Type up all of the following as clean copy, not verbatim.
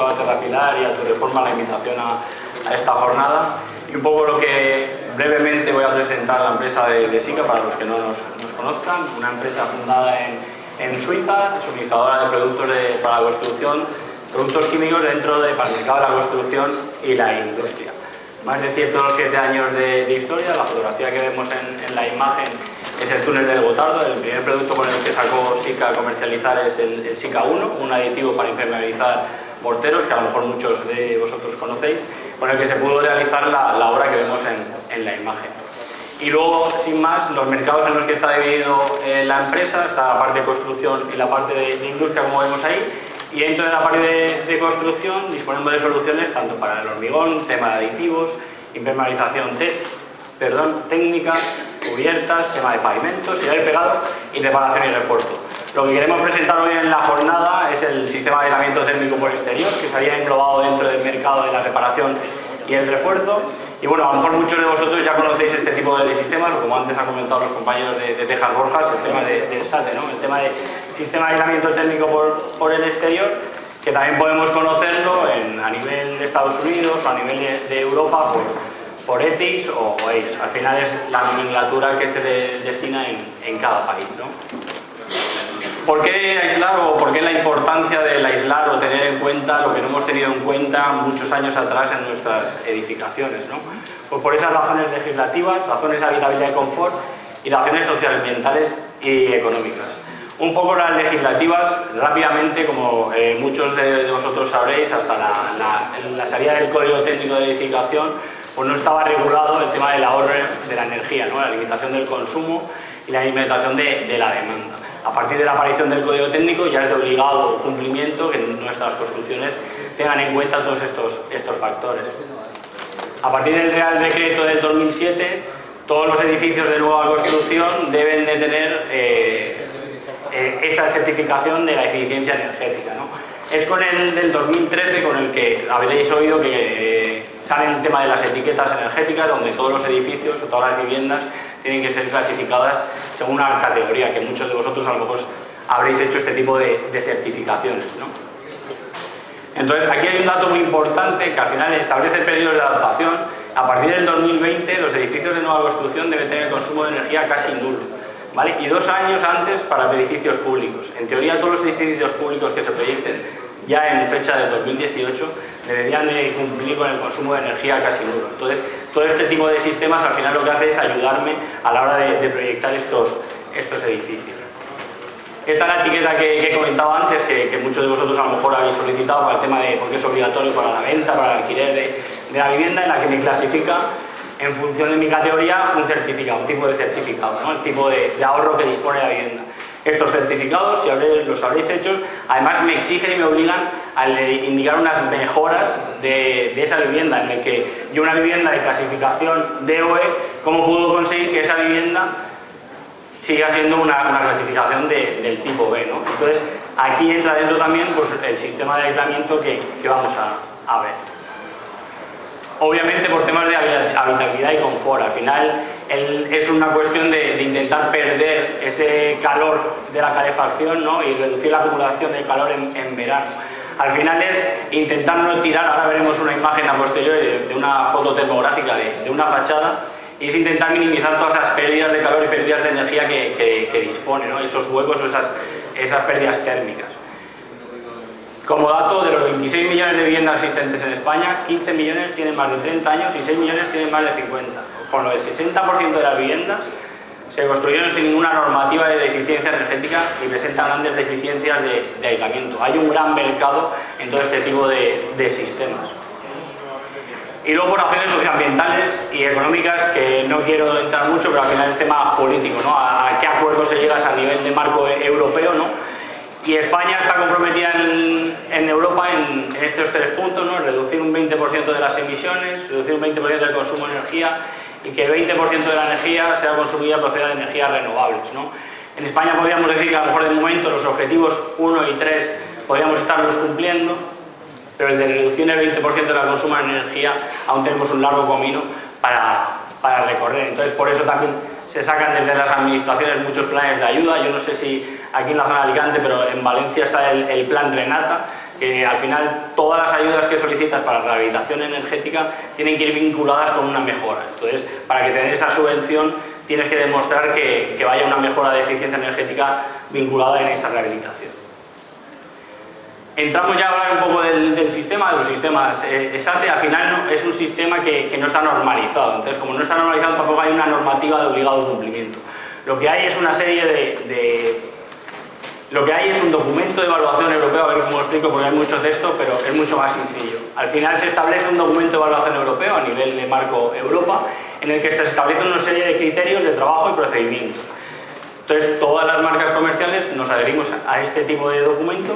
mercado de Terra Pilar y a Tu Reforma la invitación a esta jornada. Y un poco lo que brevemente voy a presentar la empresa de Sika, para los que no nos conozcan, una empresa fundada en Suiza, suministradora de productos para la construcción, productos químicos para el mercado de la construcción y la industria. Más de 107 años de historia. La fotografía que vemos en la imagen es el túnel del Gotardo. El primer producto con el que sacó Sika a comercializar es el Sika 1, un aditivo para impermeabilizar morteros, que a lo mejor muchos de vosotros conocéis, con el que se pudo realizar la obra que vemos en la imagen. Y luego, sin más, los mercados en los que está dividido la empresa, está la parte de construcción y la parte de industria, como vemos ahí. Y dentro de la parte de construcción disponemos de soluciones tanto para el hormigón, tema de aditivos, impermeabilización técnica, cubiertas, tema de pavimentos, y pegado y reparación y refuerzo. Lo que queremos presentar hoy en la jornada es el sistema de aislamiento térmico por exterior, que se había englobado dentro del mercado de la reparación y el refuerzo. Y bueno, a lo mejor muchos de vosotros ya conocéis este tipo de sistemas, o como antes han comentado los compañeros de Tejas Borjas, el tema del SATE, ¿no? El tema de sistema de aislamiento térmico por el exterior, que también podemos conocerlo a nivel de Estados Unidos o a nivel de Europa por ETICS o ACE. Al final es la nomenclatura que se destina en cada país, ¿no? ¿Por qué aislar o por qué la importancia del aislar o tener en cuenta lo que no hemos tenido en cuenta muchos años atrás en nuestras edificaciones, ¿no? Pues por esas razones legislativas, razones de habitabilidad y confort y razones socioambientales y económicas. Un poco las legislativas, rápidamente, como muchos de vosotros sabréis, hasta la salida del Código Técnico de Edificación, pues no estaba regulado el tema del ahorro de la energía, ¿no? La limitación del consumo y la limitación de la demanda. A partir de la aparición del Código Técnico ya es de obligado cumplimiento que nuestras construcciones tengan en cuenta todos estos factores. A partir del Real Decreto del 2007, todos los edificios de nueva construcción deben de tener esa certificación de la eficiencia energética, ¿no? Es con el del 2013 con el que habréis oído que sale el tema de las etiquetas energéticas, donde todos los edificios o todas las viviendas tienen que ser clasificadas según una categoría, que muchos de vosotros a lo mejor habréis hecho este tipo de certificaciones, ¿no? Entonces, aquí hay un dato muy importante que al final establece periodos de adaptación. A partir del 2020, los edificios de nueva construcción deben tener el consumo de energía casi nulo, ¿vale? Y 2 años antes para edificios públicos. En teoría, todos los edificios públicos que se proyecten ya en fecha de 2018 deberían de cumplir con el consumo de energía casi nulo. Entonces, todo este tipo de sistemas al final lo que hace es ayudarme a la hora de proyectar estos edificios. Esta es la etiqueta que he comentado antes, que muchos de vosotros a lo mejor habéis solicitado para el tema de porque es obligatorio para la venta, para el alquiler de la vivienda, en la que me clasifica en función de mi categoría un certificado, un tipo de certificado, ¿no? El tipo de ahorro que dispone la vivienda. Estos certificados, si los habréis hecho, además me exigen y me obligan a indicar unas mejoras de esa vivienda, en el que yo una vivienda de clasificación DOE, ¿cómo puedo conseguir que esa vivienda siga siendo una clasificación del tipo B, ¿no? Entonces, aquí entra dentro también pues, el sistema de aislamiento que vamos a ver. Obviamente por temas de habitabilidad y confort, al final es una cuestión de intentar perder ese calor de la calefacción, ¿no? Y reducir la acumulación de calor en verano. Al final es intentar no tirar, ahora veremos una imagen a posteriori de una foto termográfica de una fachada, y es intentar minimizar todas esas pérdidas de calor y pérdidas de energía que dispone, ¿no? Esos huecos o esas pérdidas térmicas. Como dato, de los 26 millones de viviendas existentes en España, 15 millones tienen más de 30 años y 6 millones tienen más de 50. Con lo del 60% de las viviendas se construyeron sin ninguna normativa de eficiencia energética y presentan grandes deficiencias de aislamiento. Hay un gran mercado en todo este tipo de sistemas. Y luego por razones socioambientales y económicas, que no quiero entrar mucho, pero al final el tema político, ¿no? A qué acuerdo se llega a nivel de marco europeo, ¿no? Y España está comprometida en Europa en estos 3 puntos, ¿no? Reducir un 20% de las emisiones, reducir un 20% del consumo de energía y que el 20% de la energía sea consumida proceda de energías renovables, ¿no? En España podríamos decir que a lo mejor de momento los objetivos 1 y 3 podríamos estarlos cumpliendo, pero el de reducir el 20% de la consumo de energía aún tenemos un largo camino para recorrer. Entonces por eso también se sacan desde las administraciones muchos planes de ayuda. Yo no sé si aquí en la zona de Alicante, pero en Valencia está el plan Renata, que al final todas las ayudas que solicitas para rehabilitación energética tienen que ir vinculadas con una mejora. Entonces, para que te den esa subvención tienes que demostrar que vaya una mejora de eficiencia energética vinculada en esa rehabilitación. Entramos ya a hablar un poco del sistema, de los sistemas SATE. Al final es un sistema que no está normalizado, entonces como no está normalizado tampoco hay una normativa de obligado cumplimiento. Lo que hay es una serie Lo que hay es un documento de evaluación europeo, a ver cómo lo explico porque hay mucho texto, pero es mucho más sencillo. Al final se establece un documento de evaluación europeo a nivel de marco Europa, en el que se establece una serie de criterios de trabajo y procedimientos. Entonces, todas las marcas comerciales nos adherimos a este tipo de documento,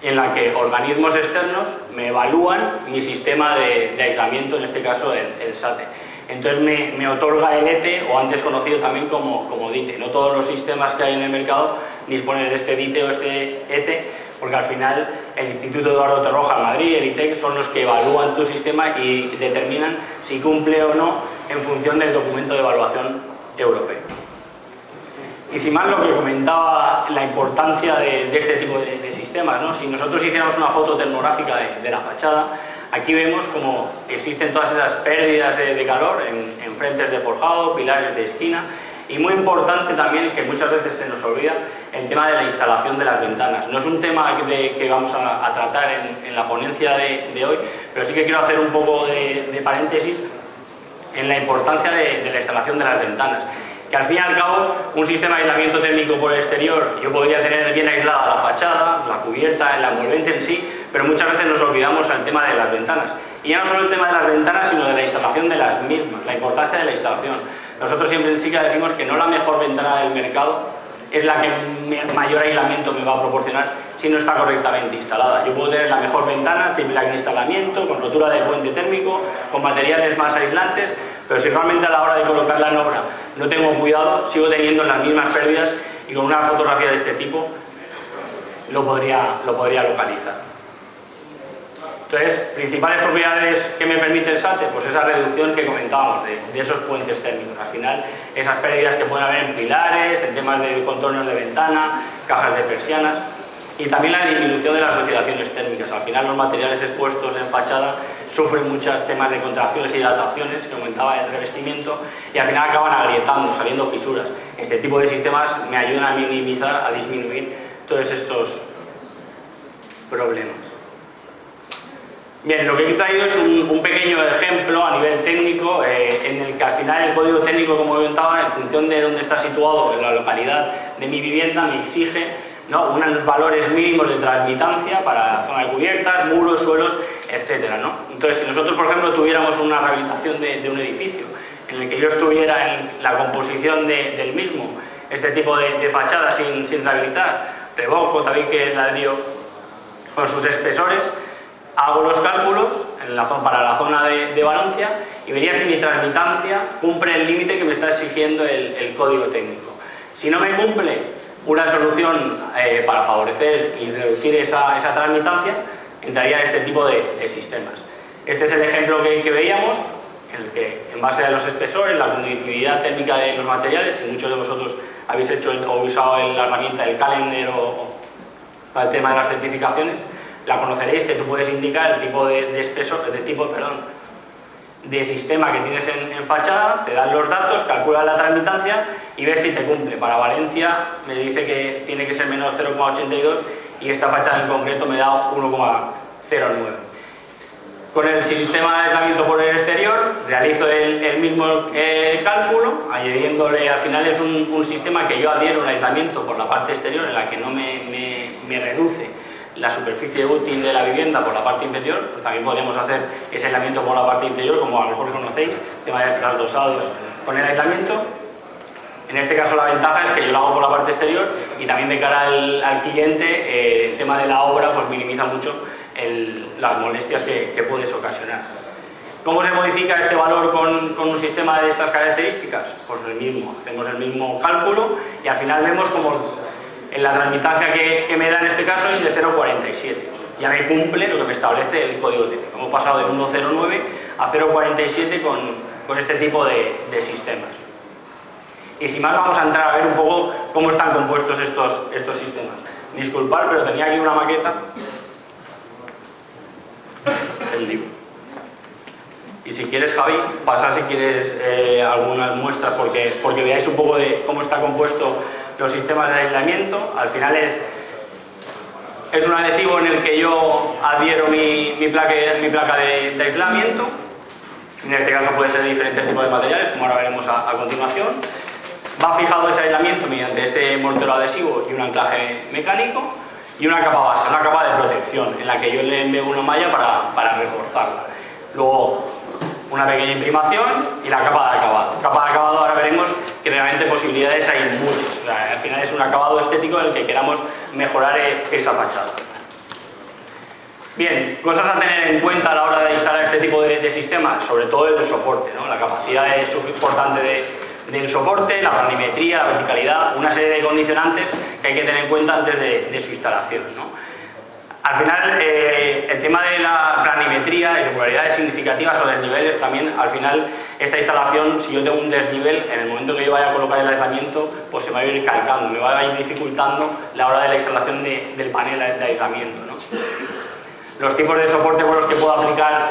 en la que organismos externos me evalúan mi sistema de aislamiento, en este caso el SATE. Entonces me otorga el ETE, o antes conocido también como DITE. No todos los sistemas que hay en el mercado disponen de este DITE o este ETE, porque al final el Instituto Eduardo Torroja en Madrid, el ITEC, son los que evalúan tu sistema y determinan si cumple o no en función del documento de evaluación europeo. Y sin más, lo que comentaba, la importancia de este tipo de sistemas, ¿no? Si nosotros hiciéramos una foto termográfica de la fachada, aquí vemos como existen todas esas pérdidas de calor en frentes de forjado, pilares de esquina, y muy importante también, que muchas veces se nos olvida, el tema de la instalación de las ventanas. No es un tema que vamos a tratar en la ponencia de hoy, pero sí que quiero hacer un poco de paréntesis en la importancia de la instalación de las ventanas. Que al fin y al cabo, un sistema de aislamiento térmico por el exterior, yo podría tener bien aislada la fachada, la cubierta, el envolvente en sí, pero muchas veces nos olvidamos el tema de las ventanas. Y ya no solo el tema de las ventanas, sino de la instalación de las mismas, la importancia de la instalación. Nosotros siempre en SICA decimos que no la mejor ventana del mercado es la que mayor aislamiento me va a proporcionar si no está correctamente instalada. Yo puedo tener la mejor ventana, triple instalamiento, con rotura de puente térmico, con materiales más aislantes, pero si realmente a la hora de colocarla en obra no tengo cuidado, sigo teniendo las mismas pérdidas y con una fotografía de este tipo lo podría localizar. Entonces, principales propiedades que me permite el SATE, pues esa reducción que comentábamos de esos puentes térmicos. Al final, esas pérdidas que pueden haber en pilares, en temas de contornos de ventana, cajas de persianas, y también la disminución de las oscilaciones térmicas. Al final, los materiales expuestos en fachada sufren muchos temas de contracciones y dilataciones, que aumentaba el revestimiento, y al final acaban agrietando, saliendo fisuras. Este tipo de sistemas me ayudan a minimizar, a disminuir todos estos problemas. Bien, lo que he traído es un pequeño ejemplo a nivel técnico en el que al final el código técnico, como comentaba, en función de dónde está situado en la localidad de mi vivienda, me exige, ¿no?, unos valores mínimos de transmitancia para la zona de cubiertas, muros, suelos, etc., ¿no? Entonces, si nosotros, por ejemplo, tuviéramos una rehabilitación de un edificio en el que yo estuviera en la composición del mismo, este tipo de fachada sin rehabilitar, revoco, tabique, ladrillo, con sus espesores, hago los cálculos para la zona de Valencia y vería si mi transmitancia cumple el límite que me está exigiendo el código técnico. Si no me cumple una solución para favorecer y reducir esa transmitancia, entraría en este tipo de sistemas. Este es el ejemplo que veíamos, en el que en base a los espesores, la conductividad térmica de los materiales, si muchos de vosotros habéis hecho o usado la herramienta del Calendar o para el tema de las certificaciones, la conoceréis, que tú puedes indicar el tipo de sistema que tienes en fachada, te dan los datos, calculas la transmitancia y ves si te cumple. Para Valencia me dice que tiene que ser menor 0,82 y esta fachada en concreto me da 1,09. Con el sistema de aislamiento por el exterior realizo el mismo cálculo, añadiéndole, al final es un sistema que yo adhiero un aislamiento por la parte exterior en la que no me reduce la superficie útil de la vivienda por la parte interior, pues también podríamos hacer ese aislamiento por la parte interior, como a lo mejor conocéis, tema de trasdosados con el aislamiento. En este caso la ventaja es que yo lo hago por la parte exterior y también de cara al cliente, el tema de la obra pues minimiza mucho las molestias que puedes ocasionar. ¿Cómo se modifica este valor con un sistema de estas características? Pues el mismo, hacemos el mismo cálculo y al final vemos como en la transmitancia que me da en este caso es de 0,47. Ya me cumple lo que me establece el código técnico. Hemos pasado de 1,09 a 0,47 con este tipo de sistemas. Y sin más vamos a entrar a ver un poco cómo están compuestos estos sistemas. Disculpad, pero tenía aquí una maqueta el libro. Y si quieres, Javi, pasa si quieres algunas muestras porque veáis un poco de cómo está compuesto los sistemas de aislamiento. Al final es un adhesivo en el que yo adhiero mi placa de aislamiento. En este caso puede ser de diferentes tipos de materiales, como ahora veremos a continuación. Va fijado ese aislamiento mediante este mortero adhesivo y un anclaje mecánico y una capa base, una capa de protección en la que yo le envío una malla para reforzarla. Luego una pequeña imprimación y la capa de acabado. Capa de acabado ahora veremos que realmente posibilidades hay muchas. O sea, al final es un acabado estético en el que queramos mejorar esa fachada. Bien, cosas a tener en cuenta a la hora de instalar este tipo de sistemas, sobre todo el soporte, ¿no? La capacidad es importante del soporte, la planimetría, la verticalidad, una serie de condicionantes que hay que tener en cuenta antes de su instalación, ¿no? Al final, el tema de la planimetría, de irregularidades significativas o desniveles, también al final esta instalación, si yo tengo un desnivel, en el momento que yo vaya a colocar el aislamiento, pues se me va a ir calcando, me va a ir dificultando la hora de la instalación del panel de aislamiento, ¿no? Los tipos de soporte con los que puedo aplicar,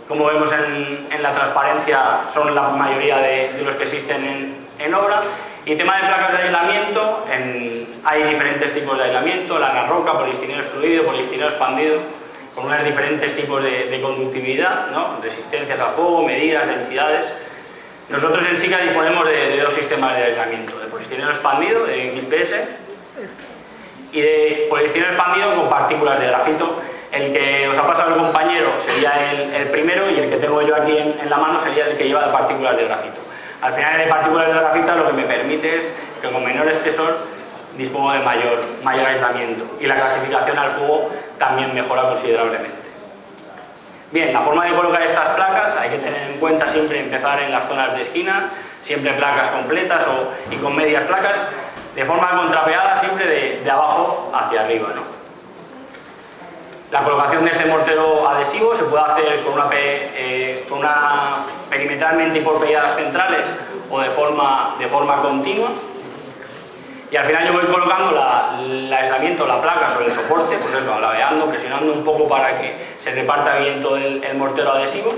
como vemos en la transparencia, son la mayoría de los que existen en obra. Y tema de placas de aislamiento, hay diferentes tipos de aislamiento, lana roca, poliestireno extruido, poliestireno expandido, con unos diferentes tipos de conductividad, ¿no? Resistencias al fuego, medidas, densidades. Nosotros en SICA disponemos de dos sistemas de aislamiento, de poliestireno expandido, de XPS, y de poliestireno expandido con partículas de grafito. El que os ha pasado el compañero sería el primero y el que tengo yo aquí en la mano sería el que lleva de partículas de grafito. Al final, de partículas de grafito lo que me permite es que con menor espesor dispongo de mayor aislamiento y la clasificación al fuego también mejora considerablemente. Bien, la forma de colocar estas placas hay que tener en cuenta siempre empezar en las zonas de esquina, siempre placas completas y con medias placas, de forma contrapeada siempre de abajo hacia arriba, ¿no? La colocación de este mortero adhesivo se puede hacer con una perimetralmente y por pelladas centrales o de forma continua. Y al final yo voy colocando el aislamiento, la placa sobre el soporte, pues eso, alabeando, presionando un poco para que se reparta bien todo el mortero adhesivo.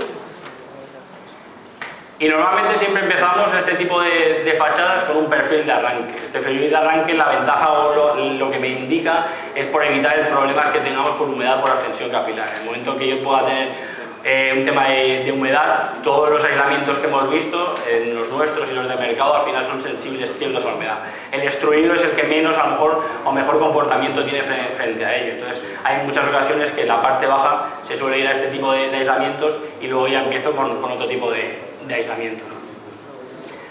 Y normalmente siempre empezamos este tipo de fachadas con un perfil de arranque. Este perfil de arranque, la ventaja o lo que me indica es por evitar el problemas que tengamos por humedad por ascensión capilar. En el momento que yo pueda tener un tema de humedad, todos los aislamientos que hemos visto, los nuestros y los de mercado, al final son sensibles ciertos a la humedad. El extruido es el que menos a lo mejor o mejor comportamiento tiene frente a ello. Entonces hay muchas ocasiones que en la parte baja se suele ir a este tipo de aislamientos y luego ya empiezo con otro tipo de aislamiento, ¿no?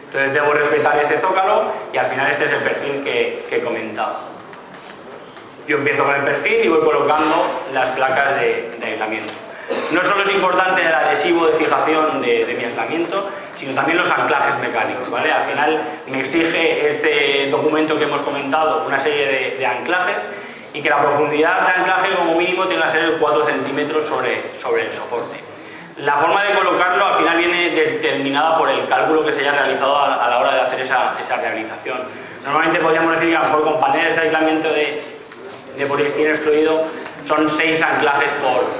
Entonces debo respetar ese zócalo y al final este es el perfil que he comentado. Yo empiezo con el perfil y voy colocando las placas de aislamiento. No solo es importante el adhesivo de fijación de mi aislamiento, sino también los anclajes mecánicos, ¿vale? Al final me exige este documento que hemos comentado una serie de anclajes y que la profundidad de anclaje como mínimo tenga que ser 4 centímetros sobre el soporte. La forma de colocarlo al final viene determinada por el cálculo que se haya realizado a la hora de hacer esa rehabilitación. Normalmente podríamos decir que a lo mejor con paneles de aislamiento de poliestireno extruido son 6 anclajes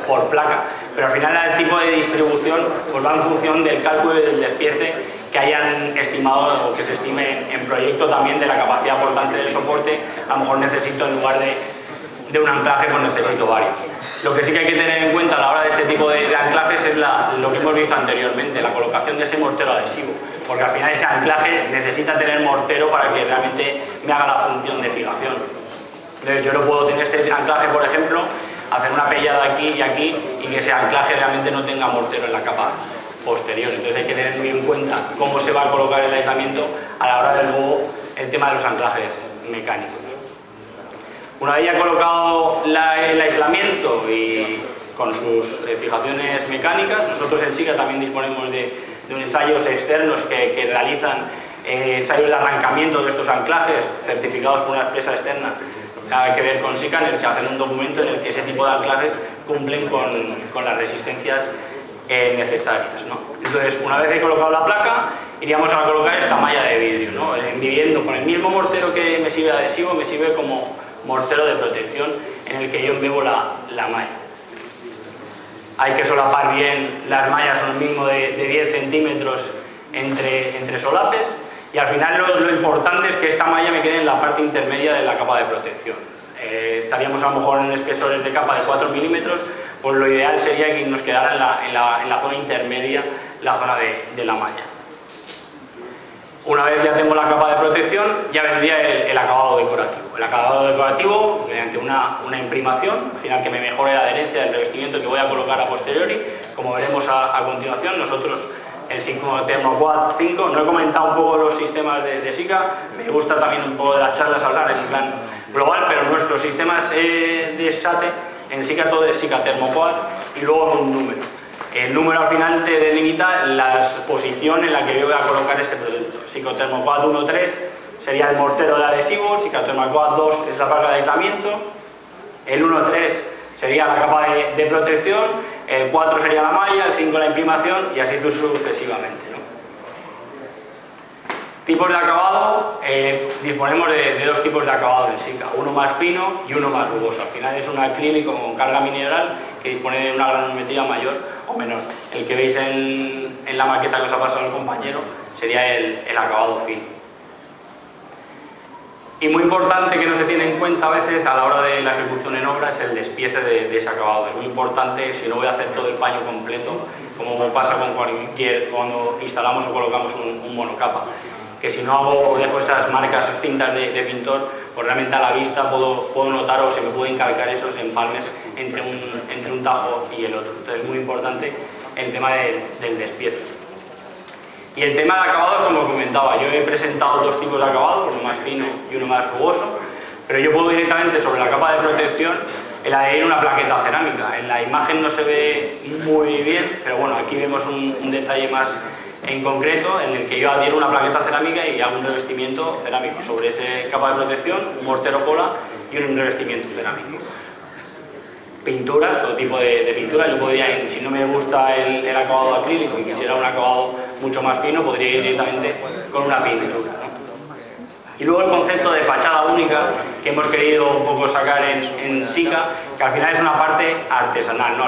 por placa, pero al final el tipo de distribución pues va en función del cálculo y del despiece que hayan estimado o que se estime en proyecto también de la capacidad portante del soporte. A lo mejor necesito en lugar de un anclaje pues necesito varios. Lo que sí que hay que tener en cuenta a la hora de este tipo de anclajes es lo que hemos visto anteriormente, la colocación de ese mortero adhesivo, porque al final ese anclaje necesita tener mortero para que realmente me haga la función de fijación. Entonces yo no puedo tener este anclaje, por ejemplo, hacer una pellada aquí y aquí y que ese anclaje realmente no tenga mortero en la capa posterior. Entonces hay que tener muy en cuenta cómo se va a colocar el aislamiento a la hora de luego el tema de los anclajes mecánicos. Una vez ya colocado el aislamiento y con sus fijaciones mecánicas, nosotros en SICA también disponemos de unos ensayos externos que realizan ensayos de arrancamiento de estos anclajes certificados por una empresa externa. Nada que ver con SICA, en el que hacen un documento en el que ese tipo de anclajes cumplen con las resistencias necesarias, ¿no? Entonces, una vez he colocado la placa, iríamos a colocar esta malla de vidrio, ¿no? Viviendo con el mismo mortero que me sirve de adhesivo, me sirve como mortero de protección en el que yo embebo la malla. hay que solapar bien las mallas, son un mínimo de 10 centímetros entre solapes, y al final lo importante es que esta malla me quede en la parte intermedia de la capa de protección. Estaríamos a lo mejor en espesores de capa de 4 milímetros, pues lo ideal sería que nos quedara en la zona intermedia, la zona de la malla. Una vez ya tengo la capa de protección, ya vendría el acabado decorativo. El acabado decorativo, mediante una imprimación, al final que me mejore la adherencia del revestimiento que voy a colocar a posteriori. Como veremos a continuación, nosotros el Sika Thermoquad 5, no he comentado un poco los sistemas de Sika, me gusta también un poco de las charlas hablar en plan global, pero nuestros sistemas de SATE, en Sika todo es Sika Thermoquad y luego un número. El número al final te delimita la posición en la que yo voy a colocar ese producto. Sika Thermoquad 1.3 sería el mortero de adhesivo, Sika Thermoquad 2 es la placa de aislamiento, el 1.3 sería la capa de protección, el 4 sería la malla, el 5 la imprimación y así sucesivamente, ¿no? Tipos de acabado, disponemos de dos tipos de acabado en Sika, uno más fino y uno más rugoso. Al final es un acrílico con carga mineral que dispone de una granulometría mayor o menor. El que veis en la maqueta que os ha pasado el compañero sería el acabado fino. Y muy importante que no se tiene en cuenta a veces a la hora de la ejecución en obra es el despiece de ese acabado. Es muy importante, si no voy a hacer todo el paño completo, como pasa con cuando instalamos o colocamos un monocapa, que si no hago o dejo esas marcas, esas cintas de pintor, pues realmente a la vista puedo notar o se me pueden calcar esos empalmes entre un tajo y el otro. Entonces es muy importante el tema del despiece. Y el tema de acabados, como comentaba, yo he presentado dos tipos de acabados, uno más fino y uno más rugoso, pero yo puedo directamente sobre la capa de protección el adherir una plaqueta cerámica. En la imagen no se ve muy bien, pero bueno, aquí vemos un detalle más en concreto en el que yo adhiero una plaqueta cerámica y hago un revestimiento cerámico sobre esa capa de protección, un mortero cola y un revestimiento cerámico. Pinturas, todo tipo de pinturas. Yo podría, si no me gusta el acabado acrílico y quisiera un acabado mucho más fino, podría ir directamente con una pintura, ¿no? Y luego el concepto de fachada única que hemos querido un poco sacar en Sika, que al final es una parte artesanal, ¿no?